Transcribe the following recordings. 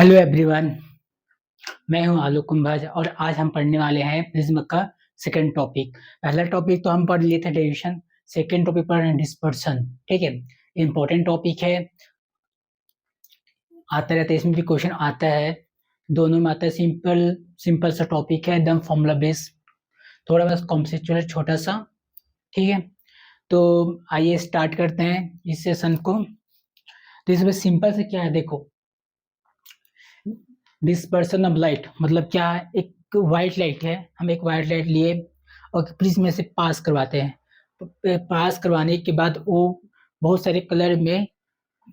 Hello everyone. मैं हूं आलोक कुंभज और आज हम पढ़ने वाले हैं प्रिज्म का सेकंड टॉपिक। पहला टॉपिक तो हम पढ़ लिए थे डेविएशन, सेकंड टॉपिक पढ़ रहे हैं डिस्पर्सन। ठीक है, इंपॉर्टेंट टॉपिक है, आता रहता है, इसमें भी क्वेश्चन आता है, दोनों में आता है। सिंपल सिंपल सा टॉपिक है, एकदम फॉर्मूला बेस, थोड़ा बस कॉन्सेप्चुअल छोटा सा। ठीक है, तो आइए स्टार्ट करते हैं इस सेशन को। तो इसमें सिंपल से क्या है, देखो, डिस्पर्सन ऑफ लाइट मतलब क्या है। एक वाइट लाइट है, हम एक वाइट लाइट लिए और प्रिज्म में से पास करवाते हैं। पास करवाने के बाद वो बहुत सारे कलर में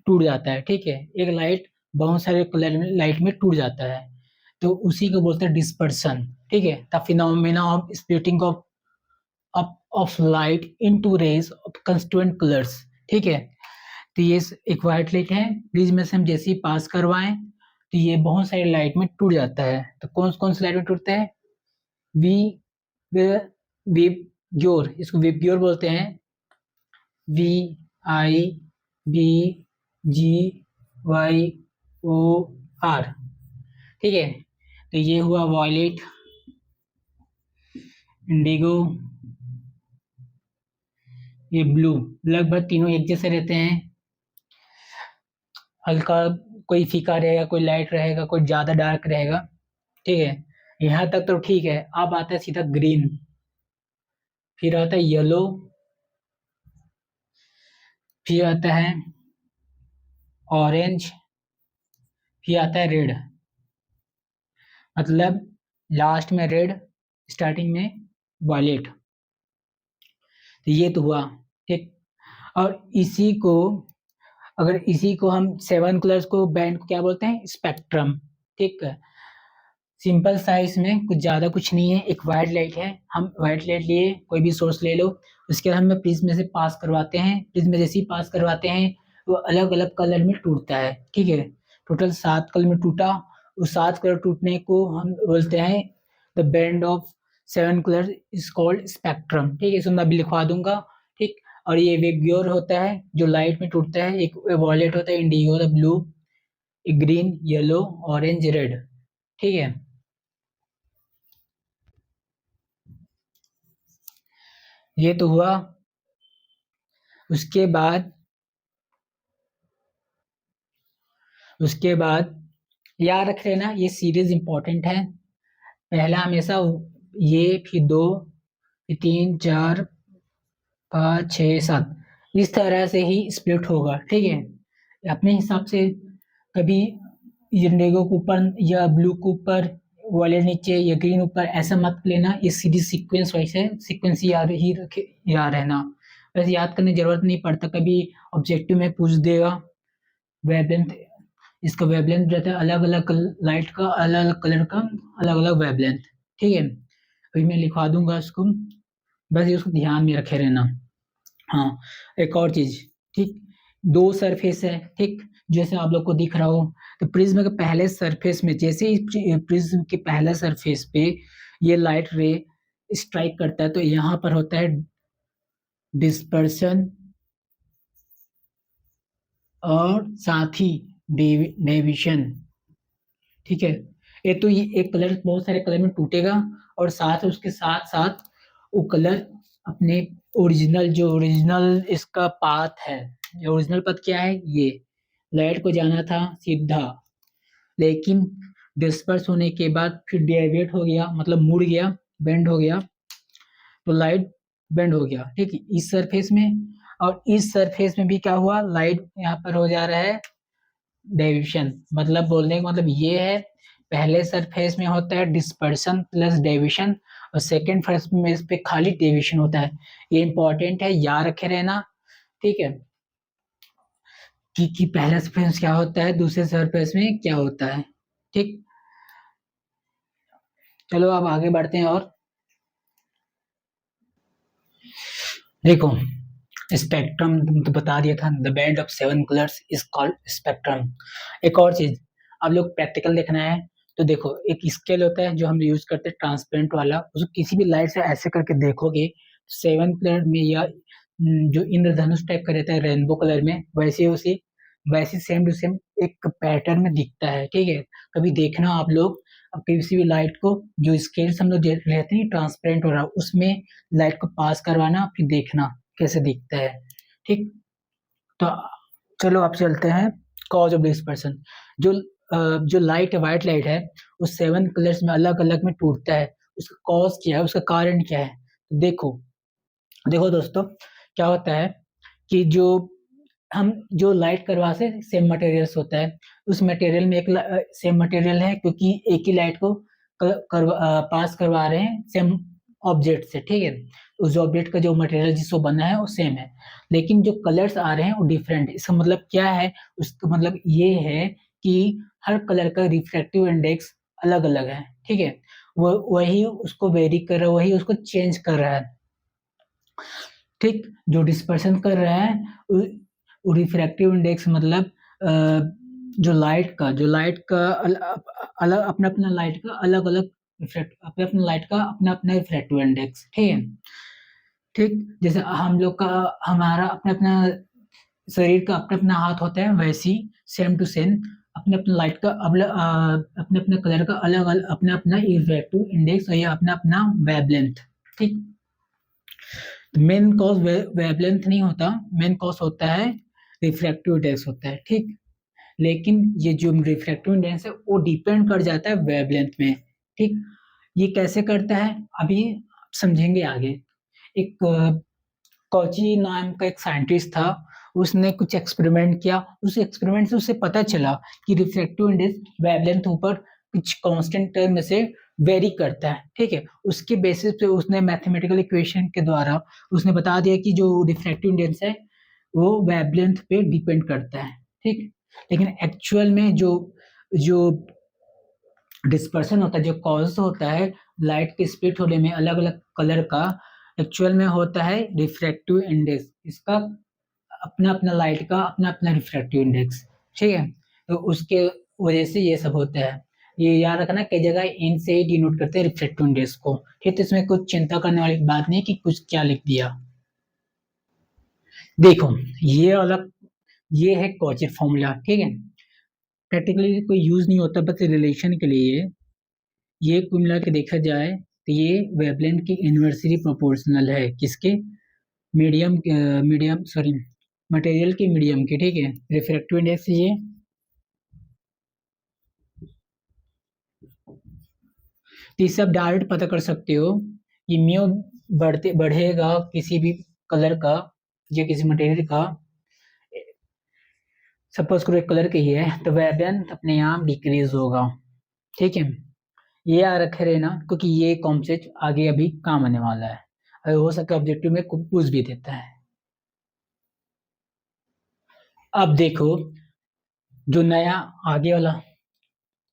टूट जाता है। ठीक है, एक लाइट बहुत सारे कलर में लाइट में टूट जाता है, तो उसी को बोलते हैं डिस्पर्सन। ठीक है, the phenomena of splitting of light into rays of constituent colours. ठीक है, तो ये एक वाइट लाइट है, प्रिज्म में से हम जैसे ही पास करवाएं तो ये बहुत सारी लाइट में टूट जाता है। तो कौन कौन सी लाइट में टूटता है? वी विबग्योर, इसको विबग्योर बोलते हैं। Vibgyor। ठीक है, तो ये हुआ वॉयलेट, इंडिगो, ये ब्लू। लगभग तीनों एक जैसे रहते हैं, हल्का कोई फीका रहेगा, कोई लाइट रहेगा, कोई ज्यादा डार्क रहेगा। ठीक है, यहाँ तक तो ठीक है। अब आता है सीधा ग्रीन, फिर आता है येलो, फिर आता है ऑरेंज, फिर आता है रेड। मतलब लास्ट में रेड, स्टार्टिंग में वायलेट। तो ये तो हुआ। ठीक, और इसी को, अगर इसी को हम सेवन कलर्स को बैंड को क्या बोलते हैं? स्पेक्ट्रम। ठीक है, सिंपल सा है, इसमें कुछ ज्यादा कुछ नहीं है। एक वाइट लाइट है, हम वाइट लाइट लिए, कोई भी सोर्स ले लो, उसके बाद हम प्रिज्म में से पास करवाते हैं। प्रिज्म में जैसे ही पास करवाते हैं वो अलग अलग कलर में टूटता है। ठीक है, टोटल 7 कलर में टूटा। उस 7 कलर टूटने को हम बोलते हैं the band of 7 colour is called spectrum. ठीक है, इसको मैं अभी लिखवा दूंगा। ठीक, और ये वेब्योर होता है जो लाइट में टूटता है, एक वॉयलेट होता है, इंडिगो द ब्लू, एक ग्रीन, येलो, ऑरेंज, रेड। ठीक है, ये तो हुआ। उसके बाद उसके बाद याद रख लेना, ये सीरीज इंपॉर्टेंट है। पहला हमेशा ये, फिर दो, फिर तीन, चार, पाँच, छः, सात, इस तरह से ही स्प्लिट होगा। ठीक है, अपने हिसाब से कभी इंडिगो के ऊपर या ब्लू के ऊपर, वायलेट नीचे या ग्रीन ऊपर, ऐसा मत लेना। ये सीरीज सीक्वेंस वाइज है, सीक्वेंस याद ही रखे, याद रहना। वैसे याद करने की जरूरत नहीं पड़ता, कभी ऑब्जेक्टिव में पूछ देगा। वेवलेंथ, इसका वेवलेंथ रहता है अलग अलग लाइट का, अलग अलग कलर का, अलग अलग वेवलेंथ। ठीक है, अभी मैं लिखवा दूंगा इसको, बस ये उसको ध्यान में रखे रहना। हाँ, एक और चीज, ठीक, दो सरफेस है। ठीक, जैसे आप लोग को दिख रहा हो, तो प्रिज्म के पहले सरफेस में, जैसे ही प्रिज्म के पहले सरफेस पे ये लाइट रे स्ट्राइक करता है, तो यहाँ पर होता है डिस्पर्शन और साथ ही डेविएशन। ठीक है, ये तो ये एक कलर बहुत सारे कलर में टूटेगा, और साथ उसके साथ साथ वो कलर अपने ओरिजिनल, जो ओरिजिनल इसका पाथ है, ओरिजिनल पथ क्या है, ये लाइट को जाना था सीधा, लेकिन डिस्पर्स होने के बाद फिर डेविएट हो गया, मतलब मुड़ गया, बेंड हो गया, तो लाइट बेंड हो गया। ठीक है, इस सरफेस में, और इस सरफेस में भी क्या हुआ, लाइट यहाँ पर हो जा रहा है डेविएशन। मतलब बोलने का मतलब ये है, पहले सरफेस में होता है डिस्पर्शन प्लस डेविएशन, और सेकंड सरफेस में इस पे खाली डेविएशन होता है। ये इंपॉर्टेंट है, याद रखे रहना। ठीक है, कि पहले सरफेस क्या होता है, दूसरे सरफेस में क्या होता है। ठीक, चलो अब आगे बढ़ते हैं। और देखो, स्पेक्ट्रम तो बता दिया था, the band of 7 colours is called spectrum. एक और चीज, आप लोग प्रैक्टिकल देखना है, तो देखो, एक स्केल होता है जो हम यूज करते हैं ट्रांसपेरेंट वाला, उसको किसी भी लाइट से ऐसे करके देखोगे, 7 कलर में, या जो इंद्रधनुष टाइप का रहता है रेनबो कलर में, वैसे उसी वैसे सेम टू सेम एक पैटर्न में दिखता है, ठीक है। कभी देखना आप लोग, अब किसी भी लाइट को जो स्केल हम लोग लेते हैं ट्रांसपेरेंट हो रहा है, उसमें लाइट को पास करवाना, फिर देखना कैसे दिखता है, ठीक। तो चलो आप चलते हैं कॉज ऑफ डिस्पर्सन। जो जो लाइट है, व्हाइट लाइट है, वो 7 कलर्स में अलग अलग में टूटता है। उसका कॉज क्या है, उसका कारण क्या है? देखो देखो दोस्तों, क्या होता है कि हम जो लाइट करवा से सेम मटेरियल्स होता है, उस मटेरियल में एक सेम मटेरियल है, क्योंकि एक ही लाइट को पास करवा रहे हैं सेम ऑब्जेक्ट से, ठीक है। उस ऑब्जेक्ट का जो मटेरियल जिसको बना है वो सेम है, लेकिन जो कलर्स आ रहे हैं वो डिफरेंट। इसका मतलब क्या है? उसका मतलब ये है कि हर कलर का रिफ्रैक्टिव इंडेक्स अलग अलग है, ठीक है। वो वही उसको वेरी कर रहा है, वही उसको चेंज कर रहा है, ठीक। जो डिस्पर्सन कर रहा है वो रिफ्रैक्टिव इंडेक्स मतलब जो लाइट का अलग अपना अपना लाइट का अलग अलग अपने अपने लाइट का अपना अपना रिफ्रैक्टिव इंडेक्स, ठीक है। ठीक, जैसे हम लोग का हमारा अपना अपना शरीर का अपना अपना हाथ होता है, वैसी सेम टू सेम अपने अपने लाइट का अपने अपने कलर का अलग अलग अपना अपना रिफ्रैक्टिव इंडेक्स और ये अपना अपना वेवलेंथ, ठीक। मेन कॉज वेवलेंथ नहीं होता, मेन कॉज होता है रिफ्रैक्टिव इंडेक्स होता है, ठीक। लेकिन ये जो रिफ्रैक्टिव इंडेक्स है वो डिपेंड कर जाता है वेवलेंथ में, ठीक। ये कैसे करता है अभी समझेंगे आगे। एक कॉची नाम का एक साइंटिस्ट था, उसने कुछ एक्सपेरिमेंट किया। उस एक्सपेरिमेंट से उसे पता चला कि रिफ्रैक्टिव इंडेक्स वेवलेंथ ऊपर कुछ कांस्टेंट टर्म में से वेरी करता है, ठीक है। उसके बेसिस पे उसने मैथमेटिकल इक्वेशन के द्वारा उसने बता दिया कि जो रिफ्रैक्टिव इंडेक्स है वो वेवलेंथ पे डिपेंड करता है, ठीक। लेकिन एक्चुअल में जो जो डिस्पर्सन होता है, जो कॉज होता है लाइट के स्प्लिट होने में अलग अलग कलर का, एक्चुअल में होता है रिफ्रैक्टिव इंडेक्स। इसका अपना अपना लाइट का अपना अपना रिफ्रैक्टिव इंडेक्स, ठीक है। तो उसके वजह से ये सब होता है। ये याद रखना, कई जगह इन से ही डिनोट करते हैं रिफ्रैक्टिव इंडेक्स को, ठीक। तो इसमें कुछ चिंता करने वाली बात नहीं कि कुछ क्या लिख दिया। देखो, ये अलग, ये है कॉची फॉर्मूला, ठीक है। प्रैक्टिकली कोई यूज नहीं होता, बस रिलेशन के लिए। ये कुल मिला के देखा जाए तो ये वेवलेंथ की इन्वर्सली प्रोपोर्शनल है, किसके? मीडियम मीडियम सॉरी मटेरियल की मीडियम की, ठीक है। रिफ्रैक्टिव इंडेक्स ये, तो इससे आप डायरेक्ट पता कर सकते हो कि म्यू बढ़ेगा किसी भी कलर का या किसी मटेरियल का, सपोज करो एक कलर की ही है, तो वेवलेंथ अपने आप डिक्रीज होगा, ठीक है। ये आ रखे रहना, क्योंकि ये कॉन्सेप्ट आगे अभी काम आने वाला है, अगर हो सके ऑब्जेक्टिव में पूछ भी देता है। अब देखो, जो नया आगे वाला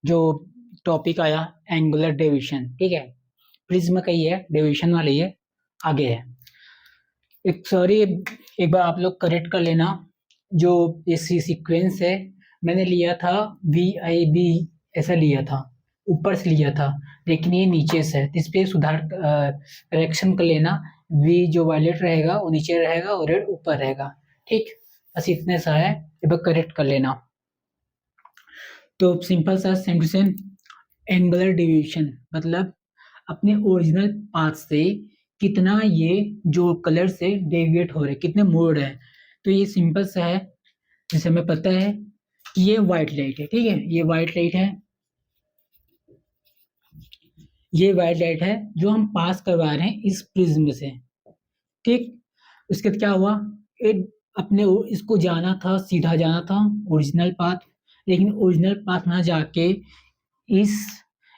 जो टॉपिक आया, एंगुलर डेविएशन, ठीक है। प्रिज्म का ही है, डेविएशन वाला ही है, आगे है। एक सॉरी, एक बार आप लोग करेक्ट कर लेना, जो ये सीक्वेंस है मैंने लिया था VIB, ऐसा लिया था, ऊपर से लिया था, लेकिन ये नीचे से है, तो इस पे सुधार करेक्शन कर लेना। V जो वायलेट रहेगा वो नीचे रहेगा और रेड ऊपर रहेगा, ठीक। बस इतने सा है, एक बार करेक्ट कर लेना। तो सिंपल सा same to same angular deviation मतलब अपने ओरिजिनल पाथ से कितना ये जो कलर से डेविएट हो रहे, कितने मोड़ है। तो ये सिंपल सा है, जैसे हमें पता है कि ये व्हाइट लाइट है, ठीक है। ये व्हाइट लाइट है, ये व्हाइट लाइट है जो हम पास करवा रहे हैं इस प्रिज्म से, ठीक। उसके बाद क्या हुआ, एक अपने इसको जाना था, सीधा जाना था ओरिजिनल पाथ, लेकिन ओरिजिनल पाथ ना जाके इस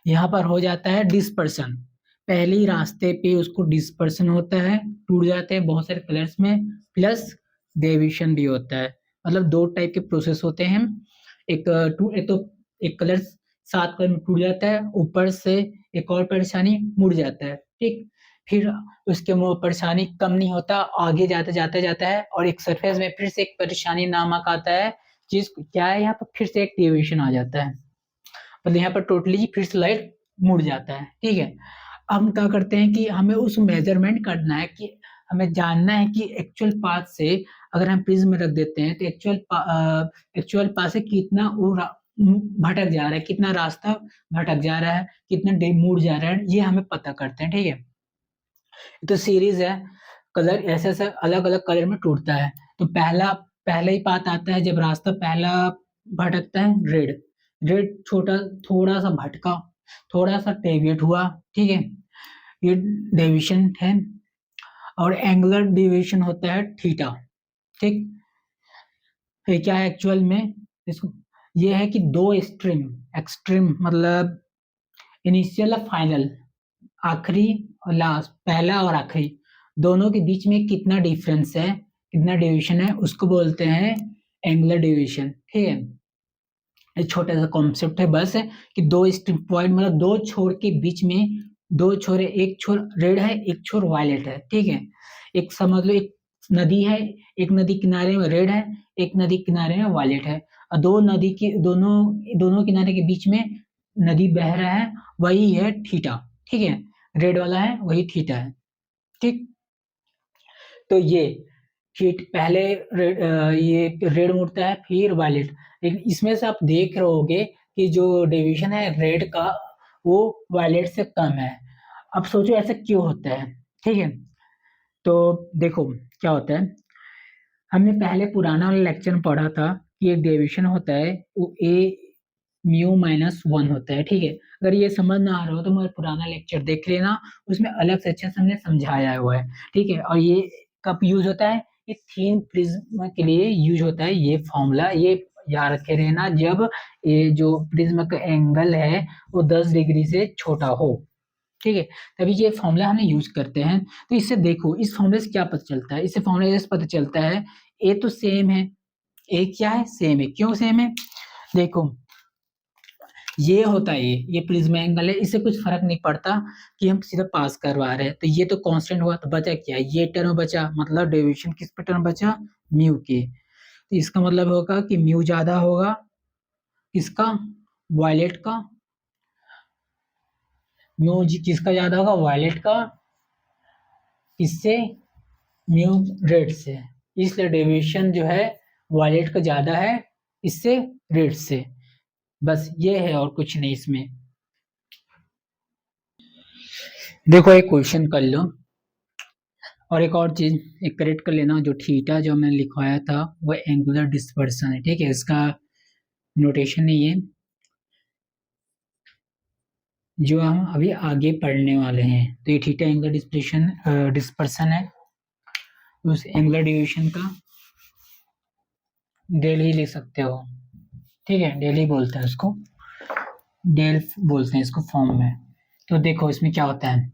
यहाँ पर हो जाता है डिस्पर्सन। पहले ही रास्ते पे उसको डिस्पर्सन होता है, टूट जाते हैं बहुत सारे कलर्स में, प्लस डेविएशन भी होता है। मतलब दो टाइप के प्रोसेस होते हैं। एक तो एक कलर 7 कलर में टूट जाता है, ऊपर से एक और परेशानी मुड़ जाता है, ठीक। फिर उसके मुंह परेशानी कम नहीं होता, आगे जाते जाते जाता है और एक सरफेस में फिर से एक परेशानी नामक आता है, चीज क्या है यहाँ पर फिर से एक डेविएशन आ जाता है, मतलब यहाँ पर टोटली फिर से लाइट मुड़ जाता है, ठीक है। अब हम क्या करते हैं कि हमें उस मेजरमेंट करना है कि हमें जानना है कि एक्चुअल पाथ से अगर हम प्रिज्म में रख देते हैं तो एक्चुअल पास से कितना वो भटक जा रहा है, कितना रास्ता भटक जा रहा है, कितना मुड़ जा रहा है, ये हमें पता करते हैं। ठीक है, तो सीरीज है, कलर ऐसे ऐसे अलग अलग कलर में टूटता है। तो पहला ही पात आता है जब रास्ता पहला भटकता है, रेड। रेड छोटा थोड़ा सा भटका, थोड़ा सा डेविएट हुआ। ठीक है, ये डेविएशन है। और एंगुलर डेविएशन होता है थीटा। ठीक, ये क्या है एक्चुअल में, इसको ये है कि दो एक्सट्रीम, एक्सट्रीम मतलब इनिशियल और फाइनल, आखिरी और लास्ट, पहला और आखिरी, दोनों के बीच में कितना डिफरेंस है, कितना डेविएशन है, उसको बोलते हैं एंगुलर डेविएशन। ठीक है, ये छोटा सा कॉन्सेप्ट है बस, है कि दो एक्सट्रीम पॉइंट मतलब दो छोर के बीच में, दो छोर है, एक छोर रेड है, एक छोर वायलेट है। ठीक है, एक समझ लो एक नदी है, एक नदी किनारे में रेड है, एक नदी किनारे में वायलेट है, और दो नदी के दोनों दोनों किनारे के बीच में नदी बह रहा है, वही है थीटा। ठीक है, रेड वाला है वही थीटा है। ठीक, तो ये हीट पहले ये रेड मुड़ता है फिर वायलेट, लेकिन इसमें से आप देख रहे होगे कि जो डिवीजन है रेड का वो वायलेट से कम है। अब सोचो ऐसा क्यों होता है। ठीक है, तो देखो क्या होता है, हमने पहले पुराना वाला लेक्चर में पढ़ा था कि एक डेविएशन होता है वो ए म्यू माइनस वन होता है। ठीक है, अगर ये समझ ना आ रहा हो तो मेरा पुराना लेक्चर देख लेना, उसमें अलग से अच्छे से हमने समझाया हुआ है। ठीक है, और ये कब यूज होता है, ये थीन प्रिज्म के लिए यूज होता है ये फॉर्मूला, ये याद रखे रहना, जब ये जो प्रिज्म का एंगल है वो 10 डिग्री से छोटा हो। ठीक है, तभी ये फॉर्मूला हमें यूज करते हैं। तो इससे देखो, इस फॉर्मूले से क्या पता चलता है, इससे फॉर्मूले से पता चलता है ए तो सेम है, ए क्या है, सेम है। क्यों सेम है, देखो ये होता है, ये प्रिज्म एंगल है, इससे कुछ फर्क नहीं पड़ता कि हम सीधा पास करवा रहे हैं। तो ये तो कांस्टेंट हुआ, तो बचा क्या, ये टर्म बचा, मतलब डेविएशन किस पे टर्म बचा, म्यू के। तो इसका मतलब होगा कि म्यू ज्यादा होगा किसका, वायलेट का। म्यू जी किसका ज्यादा होगा, वायलेट का, किससे, म्यू रेड से। इसलिए डेविएशन जो है वायलेट का ज्यादा है इससे, रेड से। बस ये है और कुछ नहीं इसमें। देखो एक क्वेश्चन कर लो, और एक और चीज एक करेक्ट कर लेना, जो थीटा जो मैंने लिखवाया था वो एंगुलर डिस्पर्सन है। ठीक है, इसका नोटेशन नहीं है, जो हम अभी आगे पढ़ने वाले हैं। तो ये थीटा एंगुलर डिस्पर्सन है, उस एंगुलर डिविएशन का डेल ही लिख सकते हो। ठीक है, डेल ही बोलते हैं उसको, डेल बोलते हैं इसको फॉर्म में। तो देखो इसमें क्या होता है,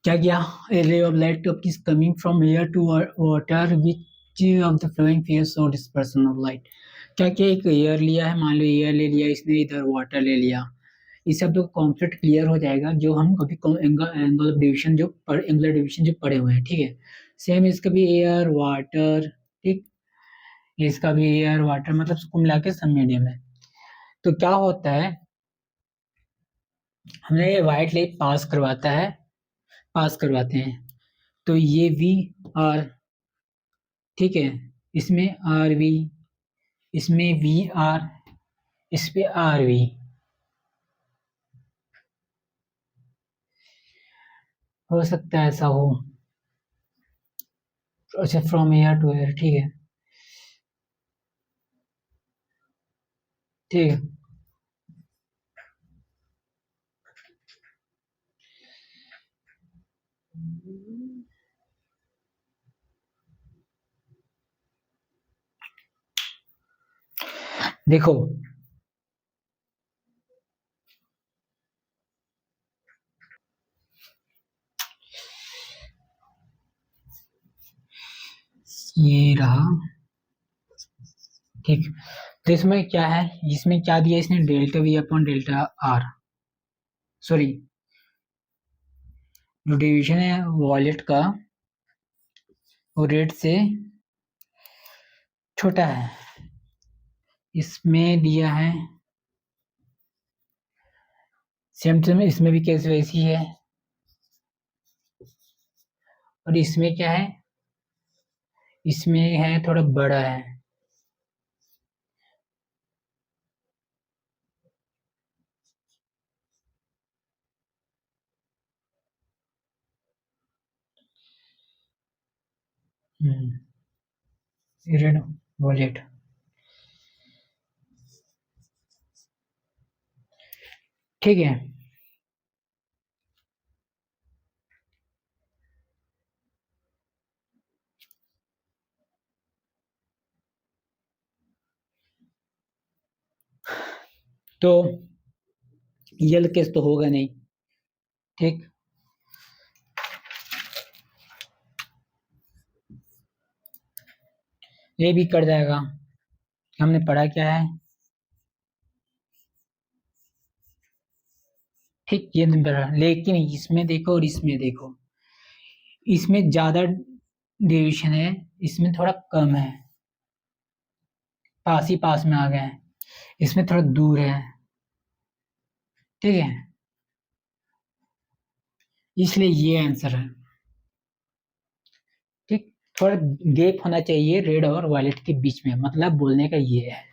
क्या किया, a ray of light is coming from air to water, which of the following fears or dispersion of light। क्या किया, एक एयर लिया है, मान लो एयर ले लिया इसने, इधर वाटर ले लिया, इस सब तो कॉन्सेप्ट क्लियर हो जाएगा जो हम अभी एंगल ऑफ डिविजन जो एंगुलर डिविजन जो पढ़े हुए हैं। ठीक है, सेम इसका भी एयर वाटर। ठीक, इसका भी एयर वाटर, मतलब सबको मिला के सब मीडियम है। तो क्या होता है, हमने ये व्हाइट लाइट पास करवाते हैं, तो ये वी आर, ठीक है, इसमें आर वी, इसमें वी आर, इस पे आर वी, हो सकता है ऐसा हो। अच्छा, फ्रॉम एयर टू एयर, ठीक है, ठीक है। देखो ये रहा, ठीक। तो इसमें क्या है, इसमें क्या दिया इसने, delta we upon delta R, sorry, जो डिवीजन है वॉलेट का वो रेट से छोटा है, इसमें दिया है सेम टू, इसमें भी केस वैसी है, और इसमें क्या है, इसमें है थोड़ा बड़ा है। Red wallet. ठीक है। तो यल केस तो होगा नहीं। ठीक। ये भी कट जाएगा। हमने पढ़ा क्या है? ठीक, ये नहीं पढ़ा, लेकिन इसमें देखो और इसमें देखो, इसमें ज्यादा डेविएशन है, इसमें थोड़ा कम है। पास ही पास में आ गए हैं, इसमें थोड़ा दूर है। ठीक है, इसलिए ये आंसर है। ठीक। थोड़ा गैप होना चाहिए रेड और वायलेट के बीच में, मतलब बोलने का ये है।